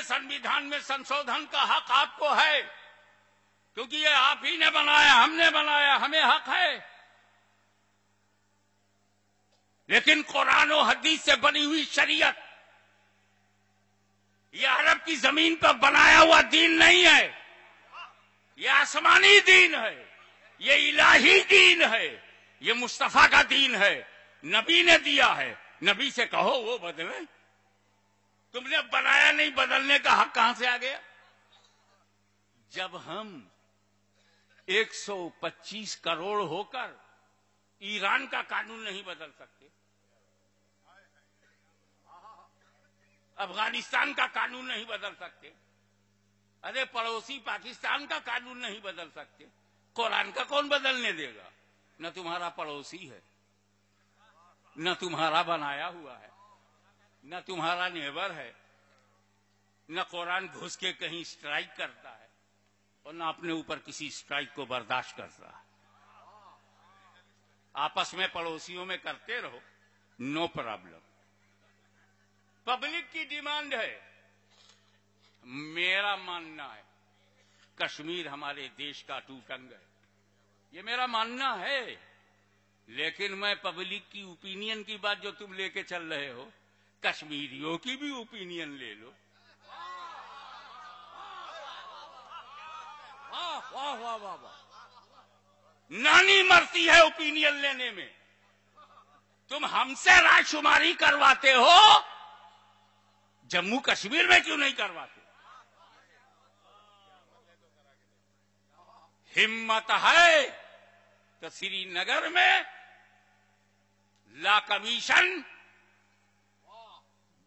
संविधान में संशोधन का हक आपको है, क्योंकि ये आप ही ने बनाया, हमने बनाया, हमें हक है। लेकिन कुरान और हदीस से बनी हुई शरीयत ये अरब की जमीन पर बनाया हुआ दीन नहीं है, ये आसमानी दीन है, ये इलाही दीन है, ये मुस्तफा का दीन है, नबी ने दिया है। नबी से कहो वो बदले, तुमने बनाया नहीं, बदलने का हक कहां से आ गया? जब हम 125 करोड़ होकर ईरान का कानून नहीं बदल सकते, अफगानिस्तान का कानून नहीं बदल सकते, अरे पड़ोसी पाकिस्तान का कानून नहीं बदल सकते, कुरान का कौन बदलने देगा? न तुम्हारा पड़ोसी है, न तुम्हारा बनाया हुआ है, न तुम्हारा नेबर है, न कुरान घुस के कहीं स्ट्राइक करता है और न अपने ऊपर किसी स्ट्राइक को बर्दाश्त करता है। आपस में पड़ोसियों में करते रहो, नो प्रॉब्लम। पब्लिक की डिमांड है, मेरा मानना है कश्मीर हमारे देश का अटूट अंग है, ये मेरा मानना है। लेकिन मैं पब्लिक की ओपिनियन की बात जो तुम लेके चल रहे हो, कश्मीरियों की भी ओपिनियन ले लो। वाह वाह वाह वाह वाह, नानी मरती है ओपिनियन लेने में। तुम हमसे रायशुमारी करवाते हो, जम्मू कश्मीर में क्यों नहीं करवाते? हिम्मत है तो श्रीनगर में ला कमीशन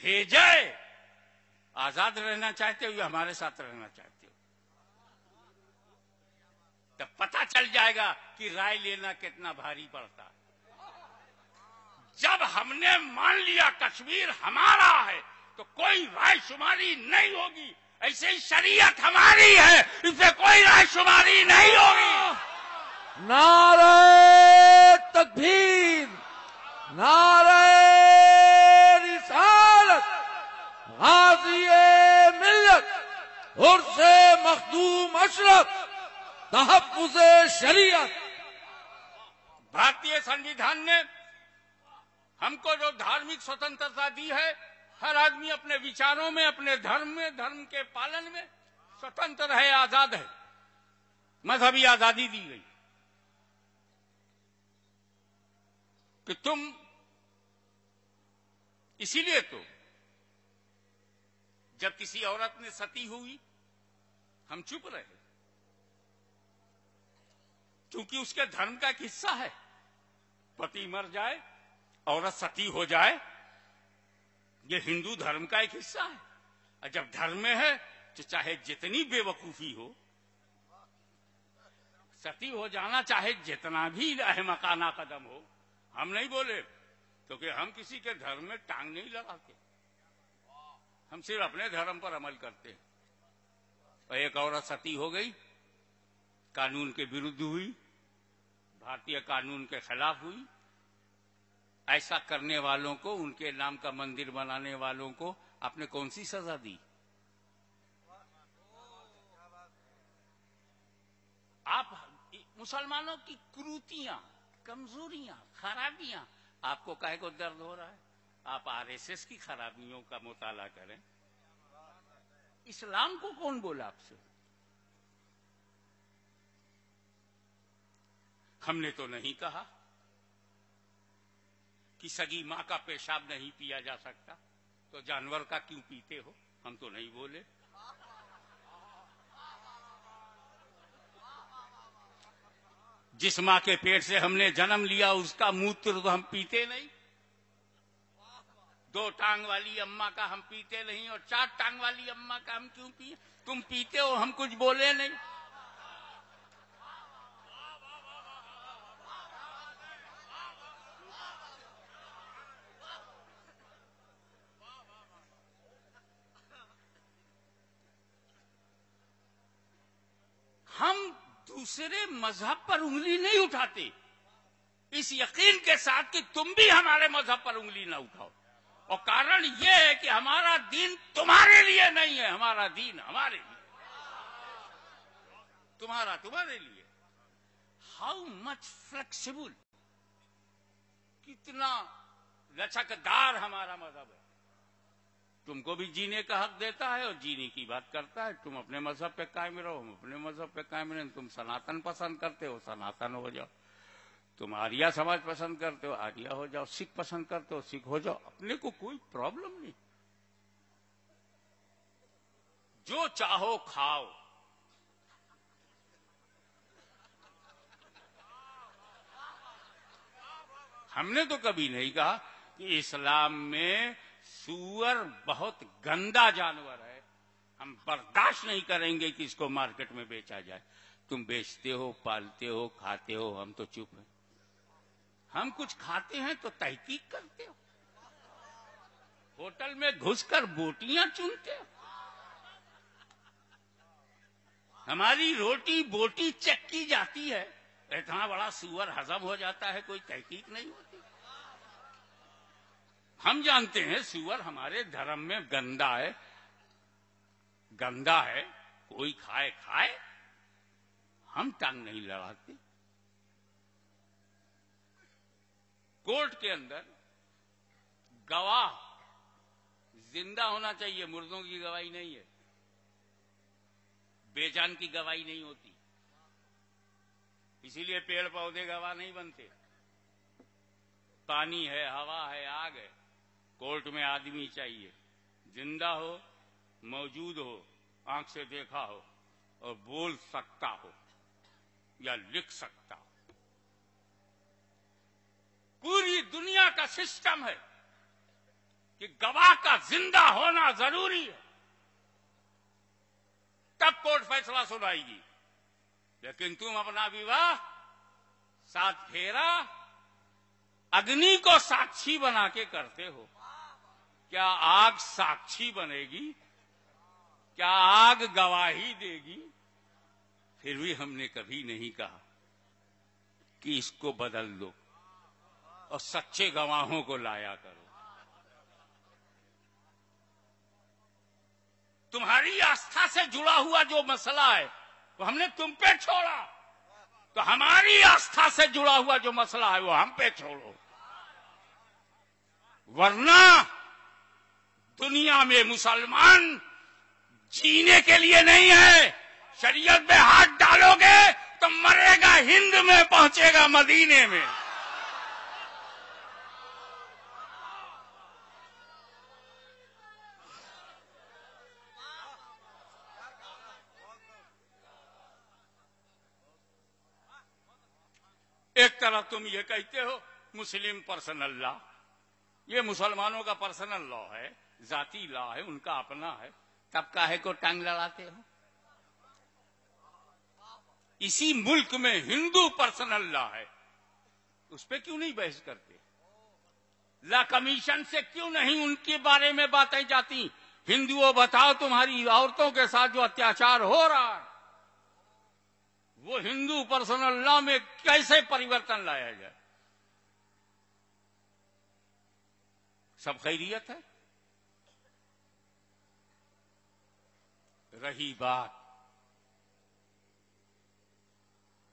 भेजे। आजाद रहना चाहते हो या हमारे साथ रहना चाहते हो? तब पता चल जाएगा कि राय लेना कितना भारी पड़ता। जब हमने मान लिया कश्मीर हमारा है तो कोई रायशुमारी नहीं होगी। ऐसे ही शरीयत हमारी है, इससे कोई रायशुमारी नहीं होगी। नारे तकबीर, नारे रिसालत, गाज़िए मिल्लत, उर्से मखदूम अशरफ, तहफ्फुज़े शरीयत। भारतीय संविधान ने हमको जो धार्मिक स्वतंत्रता दी है, हर आदमी अपने विचारों में, अपने धर्म में, धर्म के पालन में स्वतंत्र है, आजाद है। मजहबी आजादी दी गई कि तुम, इसीलिए तो जब किसी औरत ने सती हुई हम चुप रहे, क्योंकि उसके धर्म का एक हिस्सा है। पति मर जाए, औरत सती हो जाए, ये हिंदू धर्म का एक हिस्सा है। और जब धर्म में है तो चाहे जितनी बेवकूफी हो, सती हो जाना चाहे जितना भी अहमकाना कदम हो, हम नहीं बोले, क्योंकि हम किसी के धर्म में टांग नहीं लगाते, हम सिर्फ अपने धर्म पर अमल करते हैं। और एक औरत सती हो गई, कानून के विरुद्ध हुई, भारतीय कानून के खिलाफ हुई। ऐसा करने वालों को, उनके नाम का मंदिर बनाने वालों को आपने कौन सी सजा दी? आप मुसलमानों की क्रूतियां, कमजोरियां, खराबियां आपको काहे को दर्द हो रहा है? आप आरएसएस की खराबियों का मुताला करें। इस्लाम को कौन बोला आपसे? हमने तो नहीं कहा कि सगी मां का पेशाब नहीं पिया जा सकता, तो जानवर का क्यों पीते हो? हम तो नहीं बोले। जिस मां के पेट से हमने जन्म लिया उसका मूत्र तो हम पीते नहीं। 2 टांग वाली अम्मा का हम पीते नहीं, और 4 टांग वाली अम्मा का हम क्यों पिए? तुम पीते हो, हम कुछ बोले नहीं। हम दूसरे मजहब पर उंगली नहीं उठाते, इस यकीन के साथ कि तुम भी हमारे मजहब पर उंगली ना उठाओ। और कारण यह है कि हमारा दीन तुम्हारे लिए नहीं है, हमारा दीन हमारे लिए, तुम्हारे लिए। हाउ मच फ्लेक्सिबल, कितना लचकदार हमारा मजहब है। तुमको भी जीने का हक देता है और जीने की बात करता है। तुम अपने मजहब पे कायम रहो, हम अपने मजहब पे कायम रहें। तुम सनातन पसंद करते हो, सनातन हो जाओ। तुम आर्या समाज पसंद करते हो, आर्या हो जाओ। सिख पसंद करते हो, सिख हो जाओ। अपने को कोई प्रॉब्लम नहीं। जो चाहो खाओ। हमने तो कभी नहीं कहा कि इस्लाम में सूअर बहुत गंदा जानवर है, हम बर्दाश्त नहीं करेंगे कि इसको मार्केट में बेचा जाए। तुम बेचते हो, पालते हो, खाते हो, हम तो चुप हैं। हम कुछ खाते हैं तो तहकीक करते हो, होटल में घुसकर बोटियां चुनते हो। हमारी रोटी बोटी चेक की जाती है, इतना बड़ा सूअर हजम हो जाता है, कोई तहकीक नहीं होती। हम जानते हैं सूअर हमारे धर्म में गंदा है, गंदा है। कोई खाए खाए, हम टांग नहीं लड़ाते। कोर्ट के अंदर गवाह जिंदा होना चाहिए, मुर्दों की गवाही नहीं है, बेजान की गवाही नहीं होती। इसीलिए पेड़ पौधे गवाह नहीं बनते। पानी है, हवा है, आग है, कोर्ट में आदमी चाहिए, जिंदा हो, मौजूद हो, आंख से देखा हो और बोल सकता हो या लिख सकता हो। पूरी दुनिया का सिस्टम है कि गवाह का जिंदा होना जरूरी है, तब कोर्ट फैसला सुनाएगी। लेकिन तुम अपना विवाह 7 फेरा अग्नि को साक्षी बना के करते हो। क्या आग साक्षी बनेगी? क्या आग गवाही देगी? फिर भी हमने कभी नहीं कहा कि इसको बदल दो और सच्चे गवाहों को लाया करो। तुम्हारी आस्था से जुड़ा हुआ जो मसला है वो हमने तुम पे छोड़ा, तो हमारी आस्था से जुड़ा हुआ जो मसला है वो हम पे छोड़ो। वरना दुनिया में मुसलमान जीने के लिए नहीं है। शरीयत में हाथ डालोगे तो मरेगा हिंद में, पहुंचेगा मदीने में। एक तरफ तुम ये कहते हो मुस्लिम पर्सनल लॉ, ये मुसलमानों का पर्सनल लॉ है, जाती लॉ है, उनका अपना है, तब काहे को टांग लड़ाते हो? इसी मुल्क में हिंदू पर्सनल लॉ है, उस पर क्यों नहीं बहस करते? लॉ कमीशन से क्यों नहीं उनके बारे में बातें जाती? हिंदुओं बताओ, तुम्हारी औरतों के साथ जो अत्याचार हो रहा है वो हिंदू पर्सनल लॉ में कैसे परिवर्तन लाया जाए? सब खैरियत है। रही बात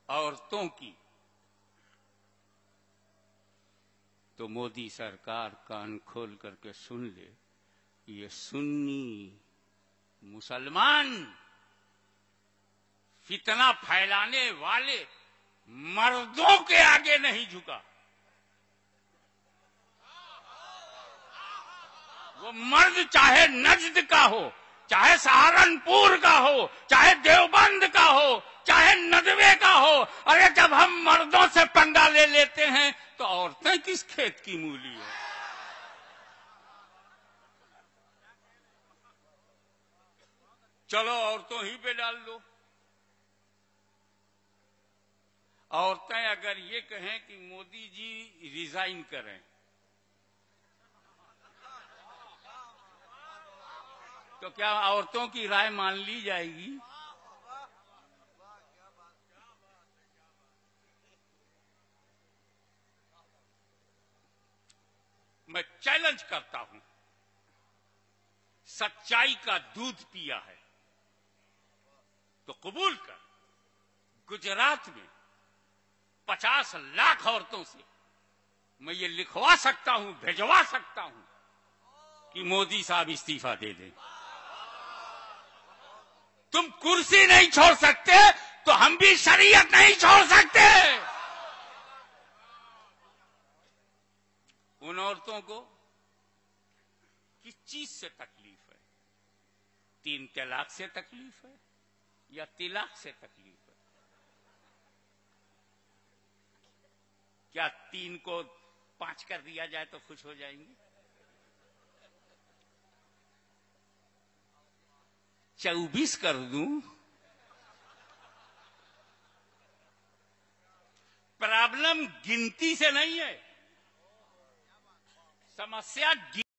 औरतों की, तो मोदी सरकार कान खोल करके सुन ले, ये सुन्नी मुसलमान फितना फैलाने वाले मर्दों के आगे नहीं झुका। वो मर्द चाहे नजद का हो, चाहे सहारनपुर का हो, चाहे देवबंद का हो, चाहे नदवे का हो। अरे जब हम मर्दों से पंगा ले लेते हैं तो औरतें किस खेत की मूली है? चलो औरतों ही पे डाल दो। औरतें अगर ये कहें कि मोदी जी रिजाइन करें, तो क्या औरतों की राय मान ली जाएगी? मैं चैलेंज करता हूं, सच्चाई का दूध पिया है तो कबूल कर, गुजरात में 50 लाख औरतों से मैं ये लिखवा सकता हूं, भिजवा सकता हूं कि मोदी साहब इस्तीफा दे दें। तुम कुर्सी नहीं छोड़ सकते तो हम भी शरीयत नहीं छोड़ सकते। उन औरतों को किस चीज से तकलीफ है? 3 तलाक से तकलीफ है या तिलाक से तकलीफ है? क्या 3 को 5 कर दिया जाए तो खुश हो जाएंगी? 24 कर दूं? प्रॉब्लम गिनती से नहीं है, समस्या